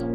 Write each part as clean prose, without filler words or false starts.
Hello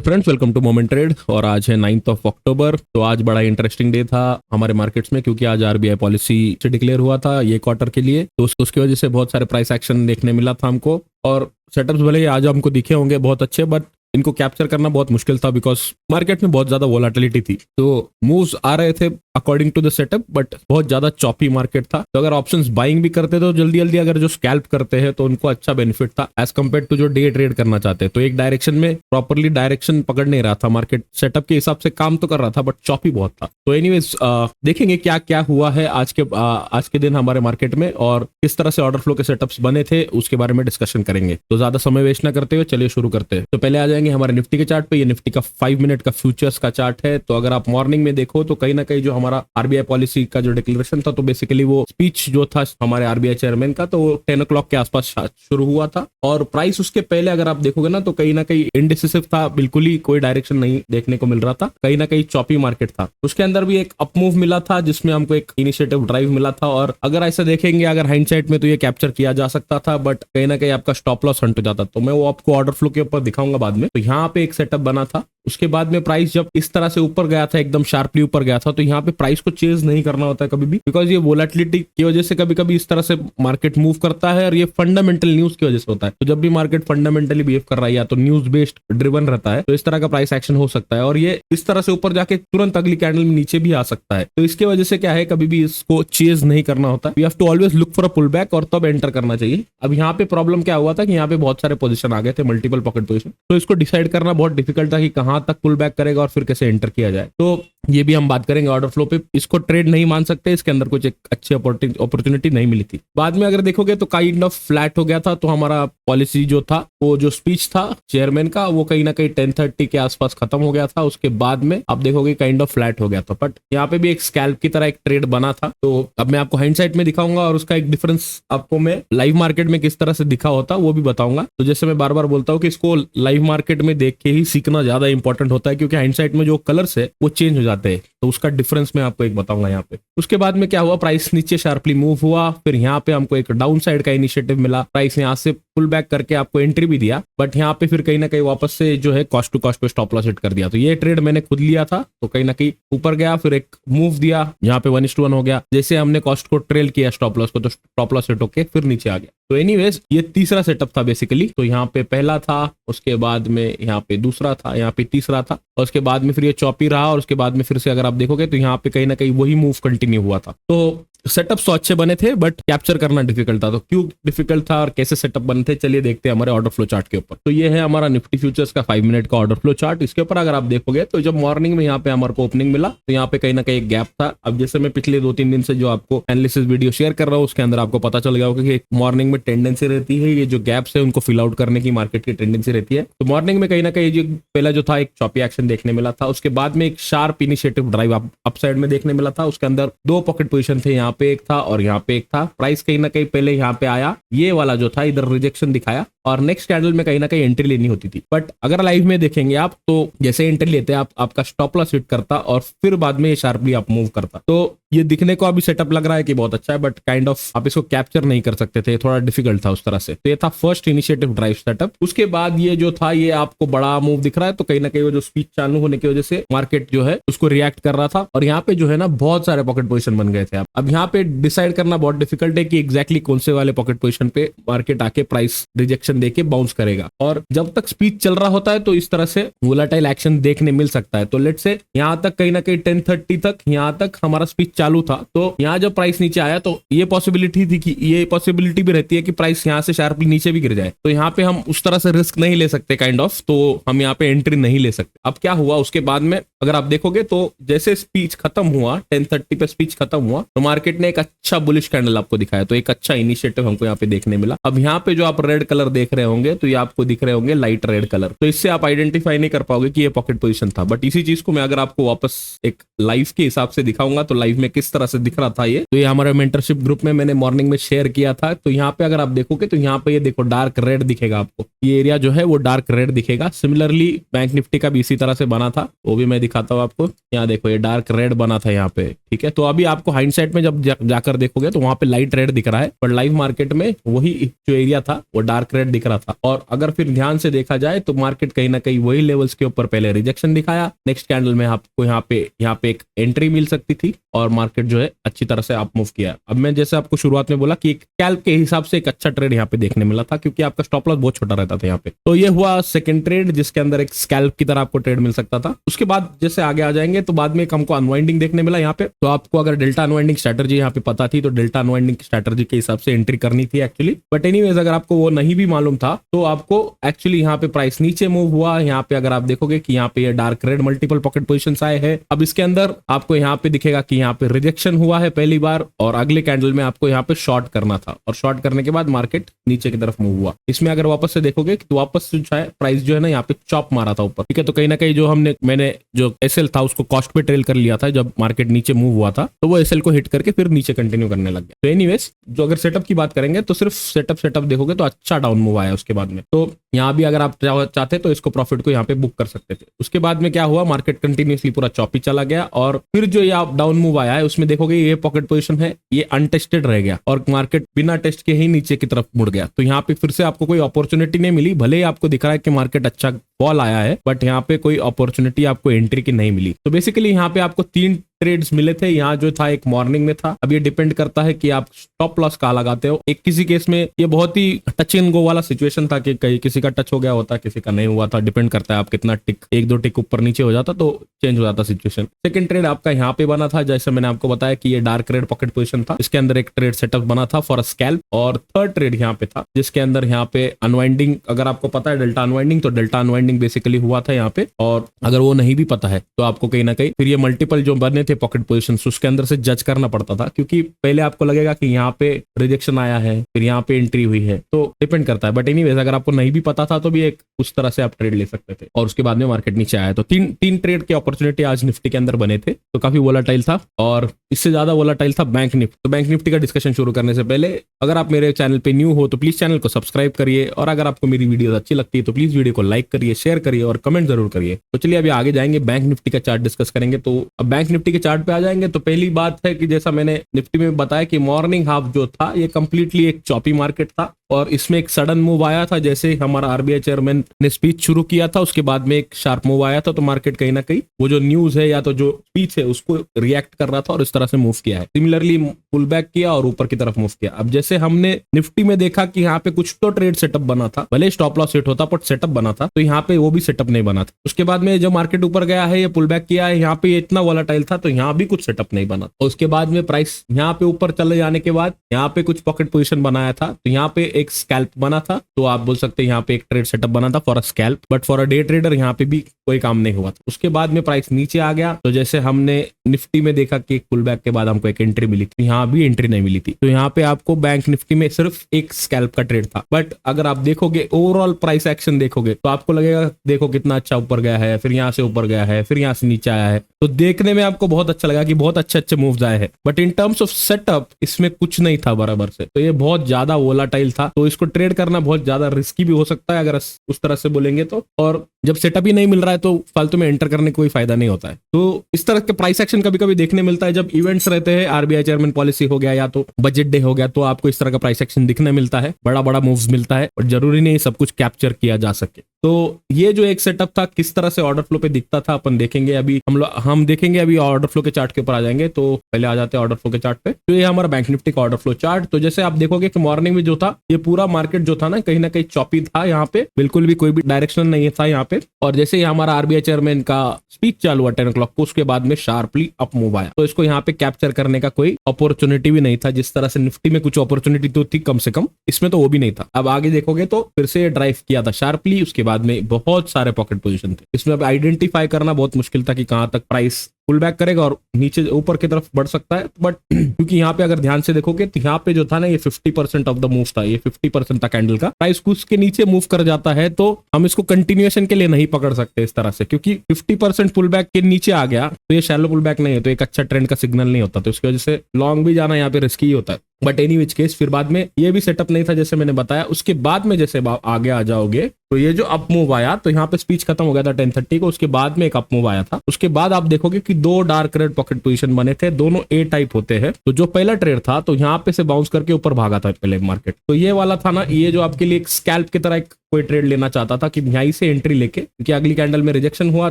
friends, welcome to moment trade. और आज है 9th ऑफ अक्टूबर। तो आज बड़ा इंटरेस्टिंग डे था हमारे मार्केट्स में, क्योंकि आज आरबीआई पॉलिसी से डिक्लेयर हुआ था ये क्वार्टर के लिए। तो उसकी वजह से बहुत सारे प्राइस एक्शन देखने मिला था हमको। और सेटअप्स भले ही आज हमको दिखे होंगे बहुत अच्छे, बट इनको कैप्चर करना बहुत मुश्किल था बिकॉज मार्केट में बहुत ज्यादा वोलाटिलिटी थी। तो मूव्स आ रहे थे according to the setup, but बहुत ज्यादा चॉपी मार्केट था। तो अगर ऑप्शंस बाइंग भी करते तो जल्दी जल्दी, अगर जो स्कैल्प करते हैं तो उनको अच्छा बेनिफिट था एज कम्पेयर टू जो डे ट्रेड करना चाहते हैं। तो एक डायरेक्शन में प्रॉपरली डायरेक्शन पकड़ नहीं रहा था मार्केट, सेटअप के हिसाब से काम तो कर रहा था बट चॉपी बहुत था। तो एनीवेज देखेंगे क्या क्या हुआ है आज के दिन हमारे मार्केट में और किस तरह से ऑर्डर फ्लो के सेटअप्स बने थे, उसके बारे में डिस्कशन करेंगे। तो ज्यादा समय वेस्ट ना करते हुए चलिए शुरू करते हैं। तो पहले आ जाएंगे हमारे निफ्टी के चार्ट पे। ये निफ्टी का 5 मिनट का फ्यूचर्स का चार्ट है। तो अगर आप मॉर्निंग में देखो तो कहीं ना कहीं जो हमारा आरबीआई पॉलिसी का जो डिक्लेरेशन था, तो बेसिकली वो स्पीच जो था हमारे आरबीआई चेयरमैन का, तो वो 10 o'clock के आसपास शुरू हुआ था। और प्राइस उसके पहले अगर आप देखोगे ना तो कहीं ना कहीं इंडिसिसिव था, बिल्कुल ही कोई डायरेक्शन नहीं देखने को मिल रहा था, कहीं ना कहीं चॉपी मार्केट था। उसके अंदर भी एक अप मूव मिला था जिसमें हमको एक इनिशिएटिव ड्राइव मिला था। और अगर ऐसा देखेंगे अगर हाइंडसाइट में तो ये कैप्चर किया जा सकता था, बट कहीं ना कहीं आपका स्टॉप लॉस हंट हो जाता। तो मैं वो आपको ऑर्डर फ्लो के ऊपर दिखाऊंगा बाद में। तो यहाँ पे एक सेटअप बना था। उसके बाद में प्राइस जब इस तरह से ऊपर गया था, एकदम शार्पली ऊपर गया था, तो यहाँ पे प्राइस को चेज नहीं करना होता है कभी भी, बिकॉज ये वोलेटिलिटी की वजह से कभी कभी इस तरह से मार्केट मूव करता है। और ये फंडामेंटल न्यूज की वजह से होता है। तो जब भी मार्केट फंडामेंटली बिहेव कर रहा है या तो न्यूज बेस्ड ड्रिवन रहता है, तो इस तरह का प्राइस एक्शन हो सकता है। और ये इस तरह से ऊपर जाके तुरंत अगली कैंडल में नीचे भी आ सकता है। तो इसके वजह से क्या है, कभी भी इसको चेज नहीं करना होता। We have to always look for a pull back और तब एंटर करना चाहिए। अब यहाँ पे प्रॉब्लम क्या हुआ था कि यहाँ पे बहुत सारे पोजीशन आ गए थे, मल्टीपल पॉकेट पोजीशन। तो इसको डिसाइड करना बहुत डिफिकल्ट था कि कहां तक पुल बैक करेगा और फिर कैसे एंटर किया जाए। तो ये भी हम बात करेंगे ऑर्डर फ्लो पे। इसको ट्रेड नहीं मान सकते, इसके अंदर कुछ एक अच्छी अपॉर्चुनिटी नहीं मिली थी। बाद में अगर देखोगे तो काइंड ऑफ फ्लैट हो गया था। तो हमारा पॉलिसी जो था, वो जो स्पीच था चेयरमैन का, वो कहीं ना कहीं 10:30 के आसपास खत्म हो गया था। उसके बाद में आप देखोगे काइंड ऑफ फ्लैट हो गया था, बट यहाँ पे भी एक स्कैल्प की तरह एक ट्रेड बना था। तो अब मैं आपको हाइंडसाइट में दिखाऊंगा और उसका एक डिफरेंस आपको मैं लाइव मार्केट में किस तरह से दिखा होता वो भी बताऊंगा। तो जैसे मैं बार बार बोलता हूँ कि इसको लाइव मार्केट में देख के ही सीखना ज्यादा इंपॉर्टेंट होता है, क्योंकि हाइंडसाइट में जो कलर्स है वो चेंज हो जाते हैं। तो उसका डिफरेंस मैं आपको एक बताऊंगा यहाँ पे। उसके बाद में क्या हुआ, प्राइस नीचे शार्पली मूव हुआ। फिर यहाँ पे हमको एक डाउन साइड का इनिशिएटिव मिला। प्राइस यहाँ से पुल बैक करके आपको एंट्री भी दिया, बट यहाँ पे फिर कहीं ना कहीं वापस से जो है कॉस्ट टू कॉस्ट पे स्टॉप लॉस हिट कर दिया। तो ये ट्रेड मैंने खुद लिया था। तो कहीं ना कहीं ऊपर गया, फिर एक मूव दिया, यहाँ पे 1:1 हो गया। जैसे हमने कॉस्ट को ट्रेल किया स्टॉप लॉस को, तो स्टॉप लॉस हिट होके फिर नीचे आ गया। तो एनीवेज ये तीसरा सेटअप था बेसिकली। तो यहाँ पे पहला था, उसके बाद में यहाँ पे दूसरा था, यहाँ पे तीसरा था, और उसके बाद में फिर ये चॉपी रहा। और उसके बाद में फिर से अगर आप देखोगे तो यहाँ पे कहीं ना कहीं वही मूव कंटिन्यू हुआ था। तो सेटअप्स तो अच्छे बने थे, बट कैप्चर करना डिफिकल्ट था। तो क्यों डिफिकल्ट था और कैसे सेटअप बने थे, चलिए देखते हैं हमारे ऑर्डर फ्लो चार्ट के ऊपर। तो ये है हमारा निफ्टी फ्यूचर्स का 5 मिनट का ऑर्डर फ्लो चार्ट। इसके ऊपर अगर आप देखोगे तो जब मॉर्निंग में यहाँ पे हमारे को ओपनिंग मिला, तो यहाँ पे कहीं ना कहीं एक गैप था। अब जैसे मैं पिछले 2-3 दिन से जो आपको एनालिसिस वीडियो शेयर कर रहा हूँ, उसके अंदर आपको पता चल गया होगा कि मॉर्निंग में टेंडेंसी रहती है, ये जो गैप्स है उनको फिल आउट करने की मार्केट की टेंडेंसी रहती है। तो मॉर्निंग में कहीं ना कहीं जो पहला जो था एक चॉपी एक्शन देखने मिला था। उसके बाद में एक sharp initiative drive up side में देखने मिला था। उसके अंदर 2 पॉकेट पोजीशन थे, यहाँ पे एक था और यहाँ पे एक था। प्राइस कहीं ना कहीं पहले यहाँ पे आया, ये वाला जो था इधर रिजेक्शन दिखाया, और नेक्स्ट कैंडल में कहीं ना कहीं एंट्री लेनी होती थी। बट अगर लाइव में देखेंगे आप, तो जैसे एंट्री लेते हैं आपका स्टॉप लॉस हिट करता और फिर बाद में ये शार्पली आप मूव करता। तो ये दिखने को अभी सेटअप लग रहा है कि बहुत अच्छा है, बट काइंड ऑफ आप इसको कैप्चर नहीं कर सकते थे, थोड़ा डिफिकल्ट था उस तरह से। तो ये था फर्स्ट इनिशिएटिव ड्राइव सेटअप। उसके बाद ये जो था, ये आपको बड़ा मूव दिख रहा है। तो कहीं ना कहीं वो जो स्पीच चालू होने की वजह से मार्केट जो है उसको रिएक्ट कर रहा था। और यहाँ पे जो है ना बहुत सारे पॉकेट पोजीशन बन गए थे। अब यहाँ पे डिसाइड करना बहुत डिफिकल्ट है कि एग्जैक्टली कौन से वाले पॉकेट पोजीशन पे मार्केट आके प्राइस रिजेक्शन देके बाउंस करेगा। और जब तक स्पीच चल रहा होता है तो इस तरह से वोलेटाइल एक्शन देखने मिल सकता है। तो लेट से यहाँ तक कहीं ना कहीं 10:30 तक यहाँ तक हमारा स्पीच चालू था। तो यहाँ जब प्राइस नीचे आया तो ये पॉसिबिलिटी थी कि ये पॉसिबिलिटी भी रहती है कि प्राइस यहाँ से शार्पली नीचे भी गिर जाए। तो यहाँ पे हम उस तरह से रिस्क नहीं ले सकते काइंड ऑफ। तो हम यहाँ पे एंट्री नहीं ले सकते। अब क्या हुआ उसके बाद में अगर आप देखोगे तो जैसे स्पीच खत्म हुआ, 10:30 पे स्पीच खत्म हुआ, तो मार्केट ने एक अच्छा बुलिश कैंडल आपको दिखाया। तो एक अच्छा इनिशिएटिव हमको यहाँ पे देखने मिला। अब यहाँ पे जो आप रेड कलर देख रहे होंगे तो ये आपको दिख रहे होंगे लाइट रेड कलर, तो इससे आप आइडेंटिफाई नहीं कर पाओगे कि ये पॉकेट पोजीशन था। बट इसी चीज को मैं अगर आपको वापस एक लाइव के हिसाब से दिखाऊंगा तो लाइव में किस तरह से दिख रहा था ये, तो ये हमारे मेंटरशिप ग्रुप में मैंने मॉर्निंग में शेयर किया था। तो यहाँ पे अगर आप देखोगे तो यहाँ पे ये देखो डार्क रेड दिखेगा आपको, ये एरिया जो है वो डार्क रेड दिखेगा। सिमिलरली बैंक निफ्टी का भी इसी तरह से बना था, वो भी मैं दिखाता हूँ आपको। यहाँ देखो ये डार्क रेड बना था यहाँ पे, ठीक है। तो अभी आपको हाइंडसाइट में जब जाकर देखोगे तो वहां पे लाइट रेड दिख रहा है, पर लाइव मार्केट में वही जो एरिया था वो डार्क रेड दिख रहा था। और अगर फिर ध्यान से देखा जाए तो मार्केट कहीं ना कहीं वही लेवल्स के ऊपर पहले रिजेक्शन दिखाया, नेक्स्ट कैंडल में आपको यहाँ पे एक एंट्री मिल सकती थी और मार्केट जो है अच्छी तरह से अप मूव किया। अब मैं जैसे आपको शुरुआत में बोला कि एक स्कैल्प के हिसाब से एक अच्छा ट्रेड यहाँ पे देखने मिला था, क्योंकि आपका स्टॉप लॉस बहुत छोटा रहता था यहाँ पे। तो ये हुआ सेकंड ट्रेड जिसके अंदर एक स्कैल्प की तरह आपको ट्रेड मिल सकता था। उसके बाद जैसे आगे आ जाएंगे तो बाद में हमको अनवाइंडिंग देखने मिला यहाँ पे। तो आपको अगर डेल्टा अनवाइंडिंग स्ट्रैटेजी यहाँ पे पता थी तो डेल्टा अनवाइंडिंग स्ट्रैटेजी के हिसाब से एंट्री करनी थी एक्चुअली। बट एनीवेज अगर आपको वो नहीं भी मालूम था तो आपको एक्चुअली यहाँ पे प्राइस नीचे मूव हुआ। यहाँ पे अगर आप देखोगे कि यहाँ पे ये dark red multiple pocket positions आए हैं। अब इसके अंदर आपको यहाँ पे दिखेगा कि यहाँ पे रिजेक्शन हुआ है पहली बार, और अगले कैंडल में आपको यहाँ पे शॉर्ट करना था, और शॉर्ट करने के बाद मार्केट नीचे की तरफ मूव हुआ। इसमें अगर वापस से देखोगे तो वापस प्राइस जो है ना यहाँ पे चॉप मारा था ऊपर, ठीक है। तो कहीं ना कहीं जो मैंने जो एसएल था उसको कॉस्ट पे ट्रेल कर लिया था जब मार्केट नीचे मूव हुआ था, तो वो एसएल को हिट करके फिर नीचे कंटिन्यू करने लग गया। तो एनीवेज जो अगर सेटअप की बात करेंगे तो सिर्फ सेटअप देखोगे तो अच्छा डाउन मूव आया उसके बाद में। तो यहाँ भी अगर आप चाहते तो इसको प्रॉफिट को यहाँ पे बुक कर सकते थे। उसके बाद में क्या हुआ, मार्केट कंटिन्यूसली पूरा चॉपी चला गया, और फिर जो ये डाउन मूव आया है उसमें देखोगे ये पॉकेट पोजीशन है ये अनटेस्टेड रह गया और मार्केट बिना टेस्ट के ही नीचे की तरफ मुड़ गया। तो यहाँ पे फिर से आपको कोई अपॉर्चुनिटी नहीं मिली, भले ही आपको दिख रहा है कि मार्केट अच्छा फॉल आया है, बट यहाँ पे कोई अपॉर्चुनिटी आपको एंट्री की नहीं मिली। तो बेसिकली यहाँ पे आपको 3 ट्रेड्स मिले थे। यहाँ जो था एक मॉर्निंग में था। अब ये डिपेंड करता है कि आप स्टॉप लॉस कहाँ लगाते हो। एक किसी केस में ये बहुत ही टच एंड गो वाला सिचुएशन था कि कहीं किसी का टच हो गया होता, किसी का नहीं हुआ था, डिपेंड करता है आप कितना टिक, 1-2 टिक ऊपर नीचे हो जाता तो चेंज हो जाता सिचुएशन। सेकंड ट्रेड आपका यहाँ पे बना था, जैसे मैंने आपको बताया कि ये डार्क रेड पॉकेट पोजीशन था, इसके अंदर एक ट्रेड सेटअप बना था फॉर अ स्कैल्प। और थर्ड ट्रेड यहाँ पे था जिसके अंदर यहाँ पे अनवाइंडिंग, अगर आपको पता है डेल्टा अनवाइंडिंग, तो डेल्टा अनवाइंडिंग बेसिकली हुआ था यहाँ पे। और अगर वो नहीं भी पता है तो आपको कहीं ना कहीं फिर ये मल्टीपल जो बने थे पॉकेट पोजीशन उसके अंदर से जज करना पड़ता था, क्योंकि पहले आपको लगेगा कि यहाँ पे रिजेक्शन आया है फिर यहाँ पे एंट्री हुई है, तो डिपेंड करता है। बट एनीवेज अगर आपको नहीं भी पता था तो भी एक उस तरह से आप ट्रेड ले सकते थे। और उसके बाद में मार्केट नीचे आया। तो तीन ट्रेड के अपॉर्चुनिटी आज निफ्टी के अंदर बने थे, तो काफी वोलाटाइल था। और इससे ज्यादा वोलाटाइल था बैंक निफ्टी। तो बैंक निफ्टी का डिस्कशन शुरू करने से पहले अगर आप मेरे चैनल पे न्यू हो तो प्लीज चैनल को सब्सक्राइब करिए, और अगर आपको मेरी वीडियो अच्छी लगती है तो प्लीज वीडियो को लाइक करिए, शेयर करिए और कमेंट जरूर करिए। तो चलिए अभी आगे जाएंगे, बैंक निफ्टी का चार्ट डिस्कस करेंगे। तो अब बैंक निफ्टी के चार्ट पे आ जाएंगे। तो पहली बात है कि जैसा मैंने निफ्टी में बताया कि मॉर्निंग हाफ जो था ये कंप्लीटली एक चॉपी मार्केट था, और इसमें एक सडन मूव आया था। जैसे हमारा आरबीआई चेयरमैन ने स्पीच शुरू किया था उसके बाद में एक शार्प मूव आया था, तो मार्केट कहीं ना कहीं वो जो न्यूज है या तो जो स्पीच है उसको रिएक्ट कर रहा था और इस तरह से मूव किया है। सिमिलरली पुल बैक किया और ऊपर की तरफ मूव किया। अब जैसे हमने निफ्टी में देखा कि यहाँ पे कुछ तो ट्रेड सेटअप बना था, भले स्टॉप लॉस हिट होता बट सेटअप बना था, तो यहाँ पे वो भी सेटअप नहीं बना था। उसके बाद में जब मार्केट ऊपर गया है, ये पुल बैक किया है, यहाँ पे इतना वोलेटाइल था तो यहाँ भी कुछ सेटअप नहीं बना। और उसके बाद में प्राइस यहाँ पे ऊपर चले जाने के बाद यहाँ पे कुछ पॉकेट पोजीशन बनाया था, तो यहाँ पे एक स्कैल्प बना था। तो आप बोल सकते हैं यहाँ पे एक ट्रेड सेटअप बना था for a scalp, but for a day trader यहाँ पे भी कोई काम नहीं हुआ था। उसके बाद में प्राइस नीचे आ गया। तो जैसे हमने निफ्टी में देखा कि एक पुल बैक के बाद हमको एक एंट्री मिली थी, यहाँ भी एंट्री नहीं मिली थी। तो यहाँ पे आपको बैंक निफ्टी में सिर्फ एक स्कैल्प का ट्रेड था। बट अगर आप देखोगे ओवरऑल प्राइस एक्शन देखोगे तो आपको लगेगा देखो कितना अच्छा ऊपर गया है, फिर यहाँ से ऊपर गया है, फिर यहाँ से नीचे आया है। तो देखने में आपको बहुत अच्छा लगा कि बहुत अच्छे मूव्स आए हैं, but in terms of setup इसमें कुछ नहीं था बराबर से। तो ये बहुत ज्यादा वोलाटाइल था, तो इसको ट्रेड करना बहुत ज्यादा रिस्की भी हो सकता है अगर उस तरह से बोलेंगे तो। और जब सेटअप ही नहीं मिल रहा है तो फालतू में एंटर करने का कोई फायदा नहीं होता है। तो इस तरह के प्राइस एक्शन कभी कभी देखने मिलता है जब इवेंट्स रहते हैं, आरबीआई चेयरमैन पॉलिसी हो गया या तो बजट डे हो गया, तो आपको इस तरह का प्राइस एक्शन दिखने मिलता है, बड़ा बड़ा मूव्स मिलता है, और जरूरी नहीं सब कुछ कैप्चर किया जा सके। तो ये जो एक सेटअप था किस तरह से ऑर्डर फ्लो पे दिखता था अपन देखेंगे। अभी हम देखेंगे, अभी ऑर्डर फ्लो के चार्ट के ऊपर आ जाएंगे। तो पहले आ जाते हैं ऑर्डर फ्लो के चार्ट पे। तो ये हमारा बैंक निफ्टी का ऑर्डर फ्लो चार्ट। तो जैसे आप देखोगे कि मॉर्निंग में जो था ये पूरा मार्केट जो था ना कहीं चॉपी था, यहाँ पे बिल्कुल भी कोई भी डायरेक्शन नहीं था यहाँ पे। और जैसे ही हमारा आरबीआई चेयरमैन का स्पीच चालू हुआ 10 o'clock को, उसके बाद में शार्पली अप मूव आया। तो इसको यहाँ पे कैप्चर करने का कोई अपॉर्चुनिटी भी नहीं था। जिस तरह से निफ्टी में कुछ अपॉर्चुनिटी तो थी कम से कम, इसमें तो वो भी नहीं था। अब आगे देखोगे तो फिर से ड्राइव किया था शार्पली, उसके बाद में बहुत सारे पॉकेट पोजीशन थे। इसमें अब आइडेंटिफाई करना बहुत मुश्किल था कि कहां तक प्राइस पुल बैक करेगा और नीचे ऊपर की तरफ बढ़ सकता है, बट क्योंकि यहाँ पे अगर ध्यान से देखोगे तो यहाँ पे जो था ना ये 50% ऑफ द मूव था, ये 50% था कैंडल का। प्राइस उसके नीचे मूव कर जाता है तो हम इसको कंटिन्यूएशन के लिए नहीं पकड़ सकते इस तरह से, क्योंकि 50% पुल बैक के नीचे आ गया तो ये शैलो पुल बैक नहीं है, तो एक अच्छा ट्रेंड का सिग्नल नहीं होता, तो इसकी वजह से लॉन्ग भी जाना यहाँ पे रिस्की होता है। बट एनी विच केस फिर बाद में ये भी सेटअप नहीं था जैसे मैंने बताया। उसके बाद में जैसे आगे आ जाओगे तो ये जो अप मूव आया, तो यहाँ पे स्पीच खत्म हो गया था 10:30 को, उसके बाद में एक अप मूव आया था। उसके बाद आप देखोगे कि दो डार्क रेड पॉकेट पोजीशन बने थे, दोनों ए टाइप होते हैं। तो जो पहला ट्रेड था तो यहाँ पे से बाउंस करके ऊपर भागा था पहले मार्केट, तो ये वाला था ना, ये जो आपके लिए एक स्कैल्प की तरह एक कोई ट्रेड लेना चाहता था कि यहीं से एंट्री लेके, क्योंकि अगली कैंडल में रिजेक्शन हुआ,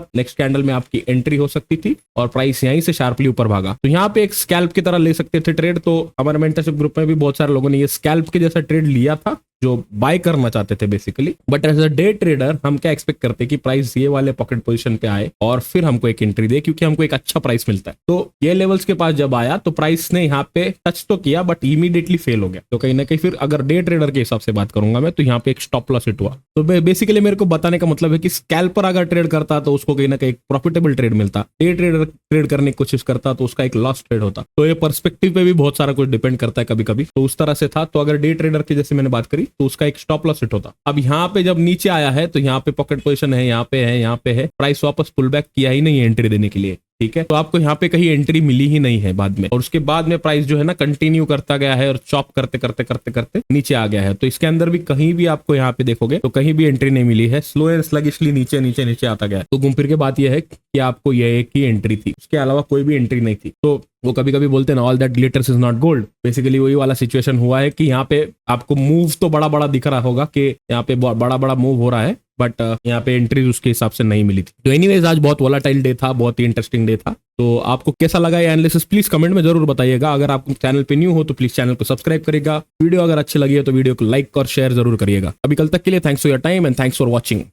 नेक्स्ट कैंडल में आपकी एंट्री हो सकती थी और प्राइस यहीं से शार्पली ऊपर भागा, तो यहाँ पे एक स्कैल्प की तरह ले सकते थे ट्रेड। तो हमारे मेंटरशिप ग्रुप में भी बहुत सारे लोगों ने ये स्कैल्प के जैसा ट्रेड लिया था जो बाय करना चाहते थे basically. But as a day trader हम क्या एक्सपेक्ट करते हैं कि प्राइस ये वाले पॉकेट पोजीशन पे आए और फिर हमको एक एंट्री दे, क्योंकि हमको एक अच्छा प्राइस मिलता है। तो ये लेवल्स के पास जब आया तो प्राइस ने यहाँ पे टच तो किया बट इमीडिएटली फेल हो गया। तो कहीं ना कहीं फिर अगर डे ट्रेडर के हिसाब से बात करूंगा मैं, तो यहाँ पे एक स्टॉप लॉस हिट हुआ। तो बेसिकली मेरे को बताने का मतलब है कि स्कैल्पर अगर ट्रेड करता तो उसको कहीं ना कहीं प्रॉफिटेबल ट्रेड मिलता, डे ट्रेडर ट्रेड करने की कोशिश करता तो उसका एक लॉस ट्रेड होता। तो ये पर्सपेक्टिव पे भी बहुत सारा कुछ डिपेंड करता है कभी कभी, तो उस तरह से था। तो अगर डे ट्रेडर की जैसे मैंने बात करी तो उसका एक स्टॉप लॉस हिट होता। अब यहाँ पे जब नीचे आया है तो यहाँ पे पॉकेट पोजीशन है, यहाँ पे है, यहाँ पे है, प्राइस वापस पुल बैक किया ही नहीं है एंट्री देने के लिए, ठीक है। तो आपको यहाँ पे कहीं एंट्री मिली ही नहीं है बाद में, और उसके बाद में प्राइस जो है ना कंटिन्यू करता गया है और चॉप करते करते करते करते नीचे आ गया है। तो इसके अंदर भी कहीं भी आपको यहाँ पे देखोगे तो कहीं भी एंट्री नहीं मिली है, स्लो एंड स्लगिशली नीचे नीचे नीचे आता गया है। तो घूम फिर के बात यह है कि आपको यह एक ही एंट्री थी, उसके अलावा कोई भी एंट्री नहीं थी। तो वो कभी कभी बोलते हैं ना, all that glitters is not gold. Basically वही वाला सिचुएशन हुआ है कि यहाँ पे आपको मूव तो बड़ा बड़ा दिख रहा होगा कि यहाँ पे बड़ा बड़ा मूव हो रहा है, बट यहाँ पे एंट्रीज उसके हिसाब से नहीं मिली थी। तो एनीवेज आज बहुत वोलेटाइल डे था, बहुत ही इंटरेस्टिंग डे था। तो आपको कैसा लगा ये एनालिसिस प्लीज कमेंट में जरूर बताइएगा। अगर आप चैनल पे न्यू हो तो प्लीज चैनल को सब्सक्राइब करिएगा। वीडियो अगर अच्छी लगी है तो वीडियो को लाइक और शेयर जरूर करिएगा। अभी कल तक के लिए thanks for your time and thanks for watching.